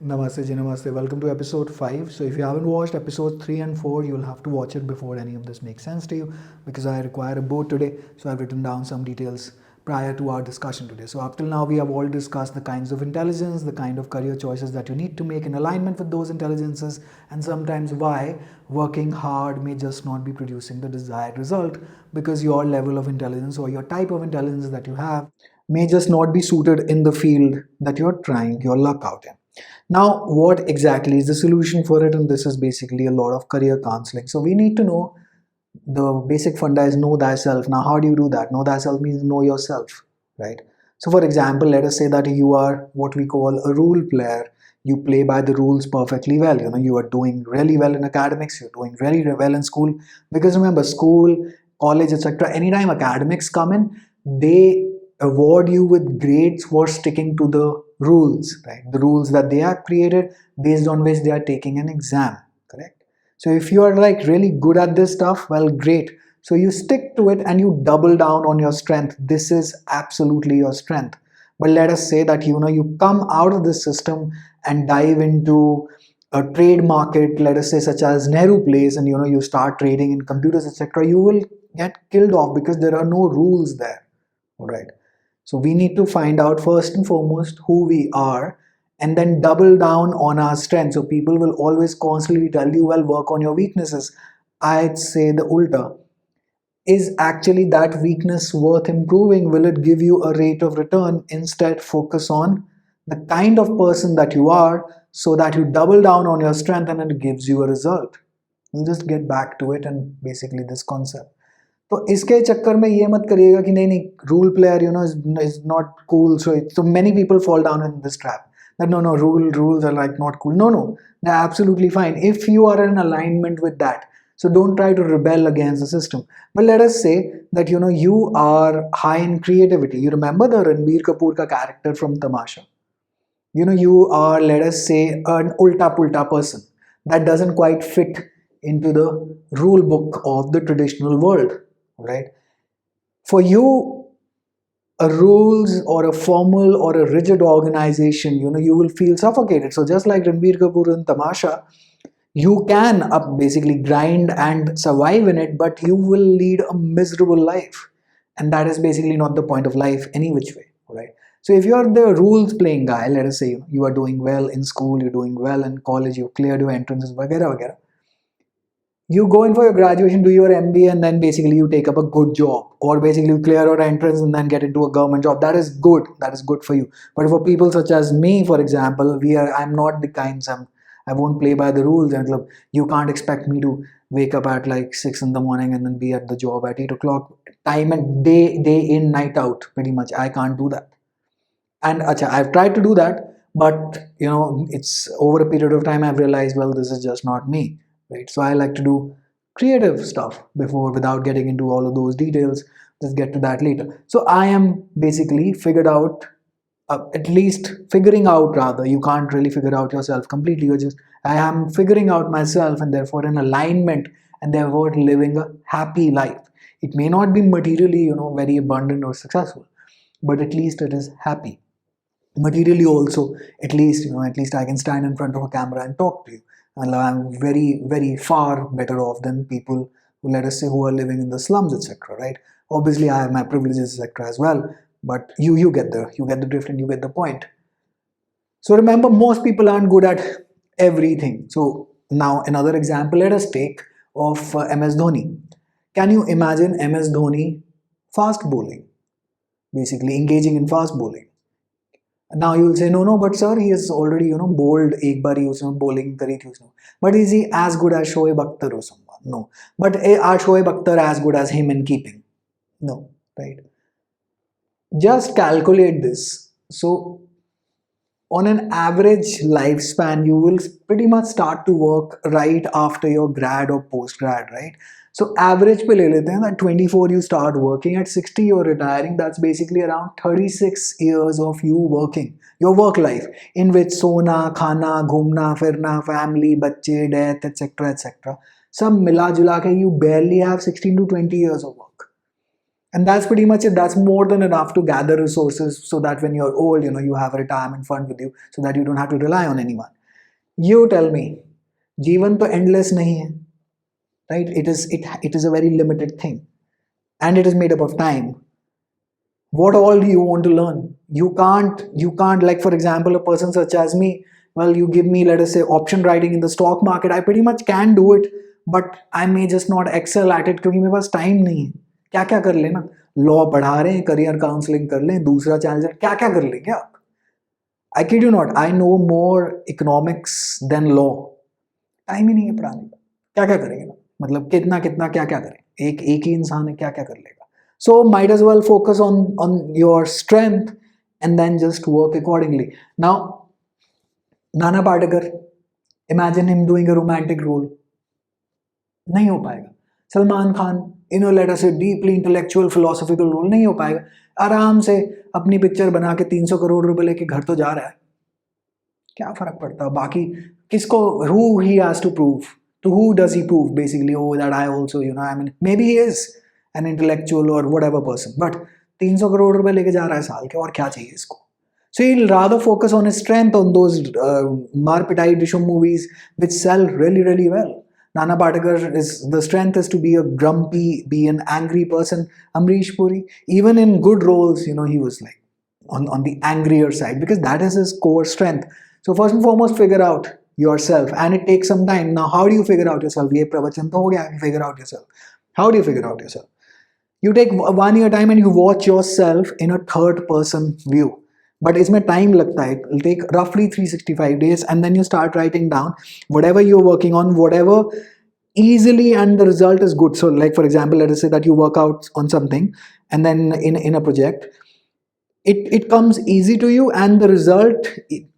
Namaste, Ji, namaste. Welcome to episode 5. So, if you haven't watched episode 3 and 4, you'll have to watch it before any of this makes sense to you because I require a boat today. So, I've written down some details prior to our discussion today. So, up till now, we have all discussed the kinds of intelligence, the kind of career choices that you need to make in alignment with those intelligences, and sometimes why working hard may just not be producing the desired result because your level of intelligence or your type of intelligence that you have may just not be suited in the field that you're trying your luck out in. Now, what exactly is the solution for it? And this is basically a lot of career counseling. So we need to know the basic funda is know thyself. Now, how do you do that? Know thyself means know yourself, right? So, for example, let us say that you are what we call a rule player. You play by the rules perfectly well. You know, you are doing really well in academics. You're doing really well in school. Because remember, school, college, etc. Anytime academics come in, they award you with grades for sticking to the rules, right? The rules that they have created based on which they are taking an exam, correct? So if you are like really good at this stuff, well, great. So you stick to it and you double down on your strength. This is absolutely your strength. But let us say that you come out of this system and dive into a trade market, let us say such as Nehru Place, and you start trading in computers, etc. You will get killed off because there are no rules there. All right. So we need to find out first and foremost who we are and then double down on our strengths. So people will always constantly tell you, well, work on your weaknesses. I'd say the ulta. Is actually that weakness worth improving? Will it give you a rate of return? Instead, focus on the kind of person that you are so that you double down on your strength and it gives you a result. We'll just get back to it and basically this concept. तो इसके चक्कर में ये मत करिएगा कि नहीं नहीं rule player is not cool, so many people fall down in this trap that no rules are like not cool. No, they're absolutely fine if you are in alignment with that. So don't try to rebel against the system. But let us say that you are high in creativity. You remember the Ranbir Kapoor ka character from Tamasha. You are, let us say, an ulta pulta person that doesn't quite fit into the rule book of the traditional world, right? For you, a rules or a formal or a rigid organization, you will feel suffocated. So just like Ranbir Kapoor in Tamasha, you can basically grind and survive in it, but you will lead a miserable life. And that is basically not the point of life any which way, right? So if you're the rules playing guy, let us say you are doing well in school, you're doing well in college, you've cleared your entrances, vagera, vagera. You go in for your graduation, do your MBA, and then basically you take up a good job, or basically you clear your entrance and then get into a government job. That is good. That is good for you. But for people such as me, for example, I'm not the kind. I won't play by the rules. And you can't expect me to wake up at like 6 in the morning and then be at the job at 8 o'clock. Time and day in, night out, pretty much. I can't do that. And I've tried to do that, but it's over a period of time I've realized, well, this is just not me, right? So I like to do creative stuff before, without getting into all of those details. Just get to that later. So I am basically figured out, at least figuring out, rather, you can't really figure out yourself completely. You're just, I am figuring out myself and therefore in alignment and therefore living a happy life. It may not be materially, very abundant or successful, but at least it is happy. Materially also, at least I can stand in front of a camera and talk to you, and I'm very very far better off than people who, let us say, who are living in the slums, etc., right? Obviously I have my privileges, etc., as well, but you get the drift and you get the point. So remember, most people aren't good at everything. So now another example, let us take of MS Dhoni. Can you imagine MS Dhoni fast bowling, basically engaging in fast bowling? Now you will say, no, but sir, he has already, bowled एक बार ही उसने bowling करी थी उसने. But is he as good as Shoaib Akhtar or someone? No. But are Shoaib Akhtar as good as him in keeping? No, right? Just calculate this. So on an average lifespan, you will pretty much start to work right after your grad or post grad, right? So average पे ले लेते हैं that 24 you start working, at 60 you're retiring. That's basically around 36 years of you working, your work life, in which सोना खाना घूमना फिरना family बच्चे death etc etc सब मिला जुला के you barely have 16 to 20 years of work. And that's pretty much it. That's more than enough to gather resources so that when you're old, you have a retirement fund with you so that you don't have to rely on anyone. You tell me, जीवन तो endless नहीं है, right? It is a very limited thing, and it is made up of time. What all do you want to learn? You can't, like for example, a person such as me, well, you give me, let us say, option writing in the stock market, I pretty much can do it, but I may just not excel at it क्योंकि मेरे पास time नहीं है. क्या क्या कर लेना, law पढ़ा रहे हैं, करियर काउंसलिंग कर लें, दूसरा चैनल, क्या क्या कर लेंगे आप. I kid you not, I know more economics than law. Time ही नहीं है पढ़ाने का, क्या क्या करेंगे ना, मतलब कितना कितना क्या क्या करें, एक ही इंसान है, क्या क्या कर लेगा. So might as well focus on your strength and then just work accordingly. Now, Nana Patekar, imagine him doing a romantic role. नहीं हो पाएगा. Salman Khan, let us say deeply intellectual philosophical role, नहीं हो पाएगा. आराम से अपनी पिक्चर बना के 300 करोड़ रुपए लेके घर तो जा रहा है. क्या फर्क पड़ता है बाकी किसको, who he has to prove, to who does he prove basically, oh that I also, I mean maybe he is an intellectual or whatever person, but 300 crore रुपए लेके जा रहा है साल के, और क्या चाहिए इसको. So he'll rather focus on his strength, on those Mar Pitai Dishum movies which sell really really well. Nana Patekar, the strength is to be a grumpy, be an angry person. Amrish Puri, even in good roles, he was like on the angrier side because that is his core strength. So first and foremost, figure out yourself, and it takes some time. Now, how do you figure out yourself? ये प्रवचन तो हो गया, figure out yourself. How do you figure out yourself? You take 1 year time and you watch yourself in a third person view. But इसमें time लगता है. It'll take roughly 365 days, and then you start writing down whatever you're working on, whatever easily, and the result is good. So like for example, let us say that you work out on something, and then in a project, it comes easy to you, and the result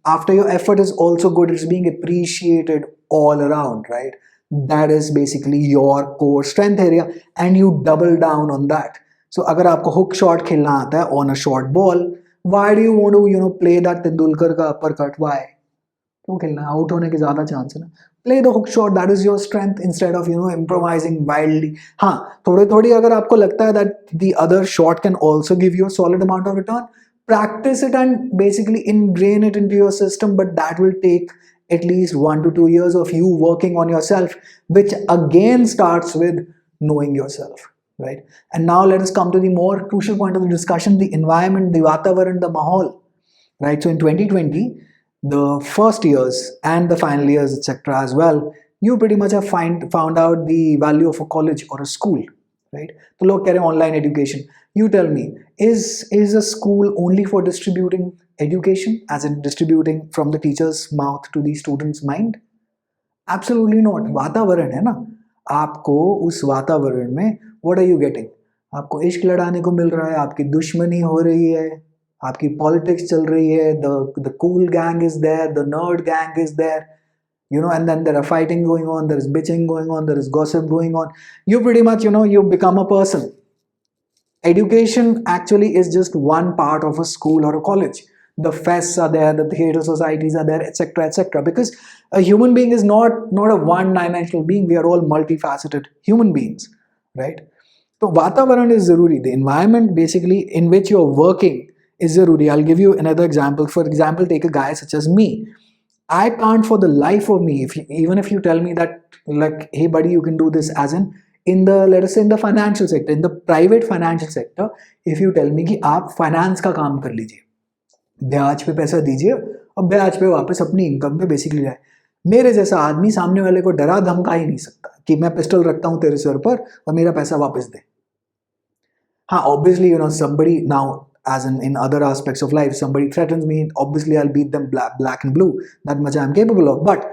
after your effort is also good. It's being appreciated all around, right? That is basically your core strength area, and you double down on that. So अगर आपको hook shot खेलना आता है on a short ball, why do you want to play that Tendulkar का uppercut? Why? क्यों खेलना, out होने के ज़्यादा चांस है ना. Play the hook shot, that is your strength, instead of improvising wildly. हाँ, थोड़ी थोड़ी अगर आपको लगता है that the other shot can also give you a solid amount of return, practice it and basically ingrain it into your system, but that will take at least 1 to 2 years of you working on yourself, which again starts with knowing yourself, right? And now let us come to the more crucial point of the discussion, the environment, the Vatavaran, the Mahol, right? So in 2020, the first years and the final years, etc. as well, you pretty much have found out the value of a college or a school, right? So लोग कह रहे हैं online education. You tell me, is a school only for distributing education, as in distributing from the teacher's mouth to the student's mind? Absolutely not. वातावरण है ना, आपको उस वातावरण में what are you getting? आपको इश्क लड़ाने को मिल रहा है, आपकी दुश्मनी हो रही है, आपकी पॉलिटिक्स चल रही है, the cool gang is there, the nerd gang is there, and then there are fighting going on, there is bitching going on, there is gossip going on. You pretty much, you become a person. Education actually is just one part of a school or a college. The fests are there, the theater societies are there, etc., etc. Because a human being is not a one-dimensional being. We are all multifaceted human beings, right? So Vatavaran is zaruri. The environment basically in which you're working is zaruri. I'll give you another example. For example, take a guy such as me. I can't for the life of me, even if you tell me that, like, hey buddy, you can do this, as in the, let us say, in the financial sector, in the private financial sector, if you tell me कि आप finance का काम कर लीजिए, ब्याज पे पैसा दीजिए और ब्याज पे वापस अपनी इनकम पे बेसिकली जाए, मेरे जैसा आदमी सामने वाले को डरा धमका ही नहीं सकता कि मैं पिस्टल रखता हूँ तेरे सर पर और मेरा पैसा वापस दे. हाँ, obviously, somebody now, as in other aspects of life, somebody threatens me, obviously I'll beat them black and blue. That much I'm capable of. But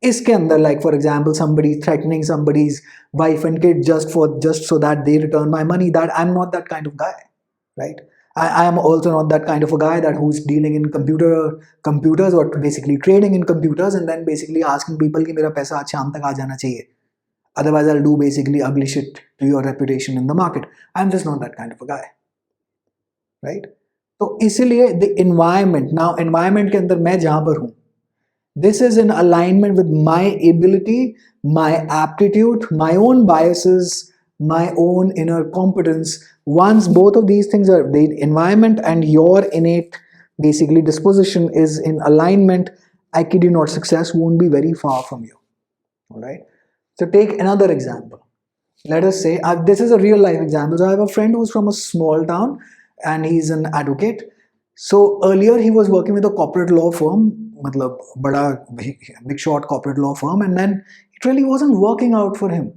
iske andar, like for example, somebody threatening somebody's wife and kid just so that they return my money, that I'm not that kind of guy, right? I am also not that kind of a guy who's dealing in computers or basically trading in computers and then basically asking people कि मेरा पैसा आज शाम तक आ जाना चाहिए. Otherwise, I'll do basically ugly shit to your reputation in the market. I'm just not that kind of a guy, right? तो इसीलिए the environment, now environment के अंदर मैं जहाँ पर हूँ, this is in alignment with my ability, my aptitude, my own biases, my own inner competence, Once both of these things are, the environment and your innate basically disposition is in alignment, I kid you not, success won't be very far from you. All right. So take another example. Let us say, this is a real life example. So I have a friend who's from a small town and he's an advocate. So earlier he was working with a corporate law firm, matlab bada big shot corporate law firm, and then it really wasn't working out for him.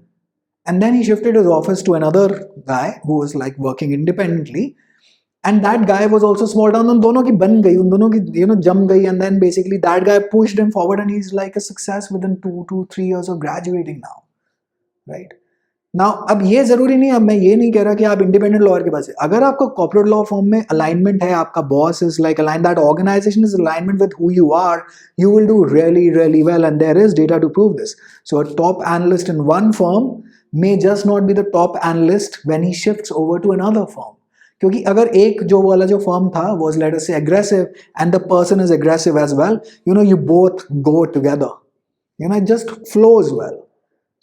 And then he shifted his office to another guy who was like working independently, and that guy was also small town. उन दोनों की बन गई, उन दोनों की जम गई, and then basically that guy pushed him forward and he's like a success within 2 to 3 years of graduating now, right? Now अब ये जरूरी नहीं, अब मैं ये नहीं कह रहा कि आप इंडिपेंडेंट लॉयर के पास है. अगर आपका कॉर्पोरेट लॉ फर्म में अलाइनमेंट है, आपका boss is like align, that organisation is alignment with who you are, you will do really really well, and there is data to prove this. So a top analyst in one firm may just not be the top analyst when he shifts over to another firm. क्योंकि अगर एक जो वाला जो firm था was let us say aggressive and the person is aggressive as well, you both go together, it just flows well.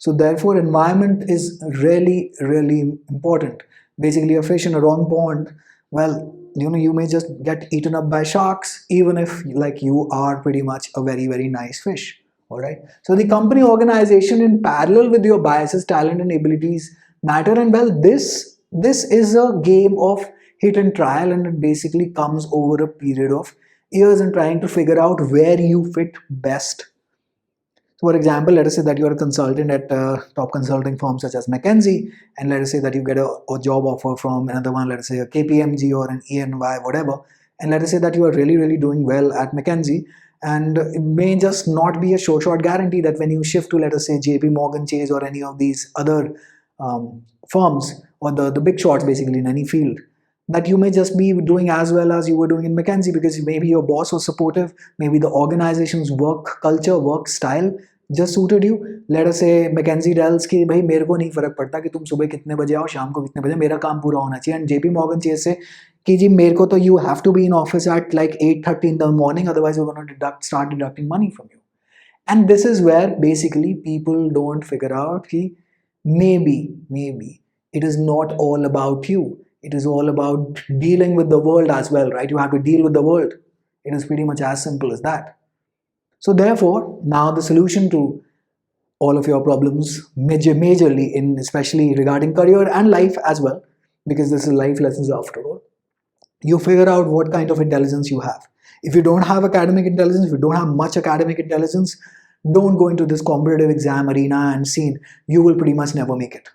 So therefore environment is really really important. Basically a fish in a wrong pond, well, you may just get eaten up by sharks even if like you are pretty much a very very nice fish. All right, so the company organization in parallel with your biases, talent and abilities matter, and well, this is a game of hit and trial, and it basically comes over a period of years and trying to figure out where you fit best. So for example, let us say that you are a consultant at top consulting firms such as McKinsey, and let us say that you get a job offer from another one, let us say a KPMG or an EY, whatever, and let us say that you are really, really doing well at McKinsey, and it may just not be a short guarantee that when you shift to, let us say, JP Morgan Chase or any of these other firms, or the big shots basically in any field, that you may just be doing as well as you were doing in McKinsey because maybe your boss was supportive, maybe the organization's work culture, work style just suited you. Let us say McKinsey tells कि भाई मेरे को नहीं फर्क पड़ता कि तुम सुबह कितने बजे आओ, शाम को कितने बजे, मेरा काम पूरा होना चाहिए. एंड JP Morgan Chase से कि जी मेरे को तो you have to be in office at like 8:30 in the morning, otherwise we're going to start deducting money from you. And this is where basically people don't figure out कि maybe it is not all about you. It is all about dealing with the world as well, right? You have to deal with the world. It is pretty much as simple as that. So therefore, now the solution to all of your problems, majorly in especially regarding career and life as well, because this is life lessons after all, you figure out what kind of intelligence you have. If you don't have academic intelligence, if you don't have much academic intelligence, don't go into this competitive exam arena and scene. You will pretty much never make it.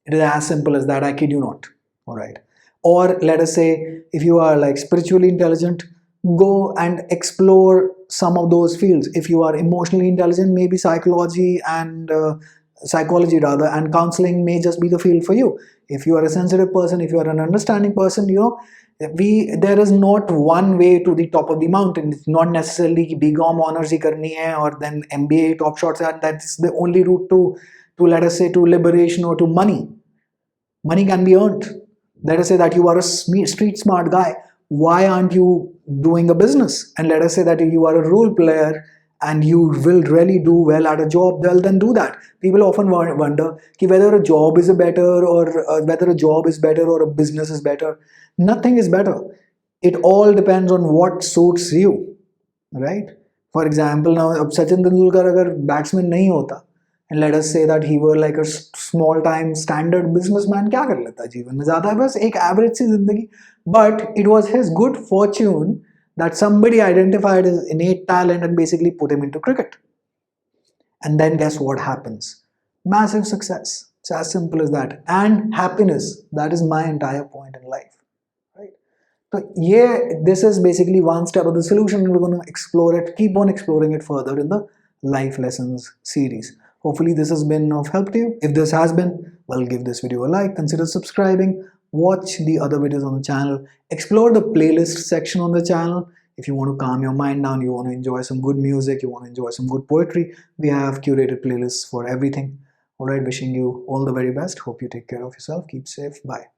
It is as simple as that, I kid you not. All right. Or let us say, if you are like spiritually intelligent, go and explore some of those fields. If you are emotionally intelligent, maybe psychology and counseling may just be the field for you. If you are a sensitive person, if you are an understanding person, there is not one way to the top of the mountain. It's not necessarily कि BCom honors ही करनी है or then MBA top shots, and that's the only route to let us say to liberation or to money. Money can be earned. Let us say that you are a street smart guy. Why aren't you doing a business? And let us say that you are a role player and you will really do well at a job, well, then do that. People often wonder whether a job is better or whether a job is better or a business is better. Nothing is better. It all depends on what suits you, right? For example, now Sachin Tendulkar agar batsman nahi hota, and let us say that he were like a small time standard businessman, क्या कर लेता जीवन में, ज़्यादा बस एक average सी जिंदगी. But it was his good fortune that somebody identified his innate talent and basically put him into cricket. And then guess what happens? Massive success. It's as simple as that. And happiness. That is my entire point in life. Right? So yeah, this is basically one step of the solution, and we're going to explore it, keep on exploring it further in the Life Lessons series. Hopefully this has been of help to you. If this has been, well, give this video a like, consider subscribing, watch the other videos on the channel, explore the playlist section on the channel. If you want to calm your mind down, you want to enjoy some good music, you want to enjoy some good poetry, we have curated playlists for everything. Alright, wishing you all the very best. Hope you take care of yourself. Keep safe. Bye.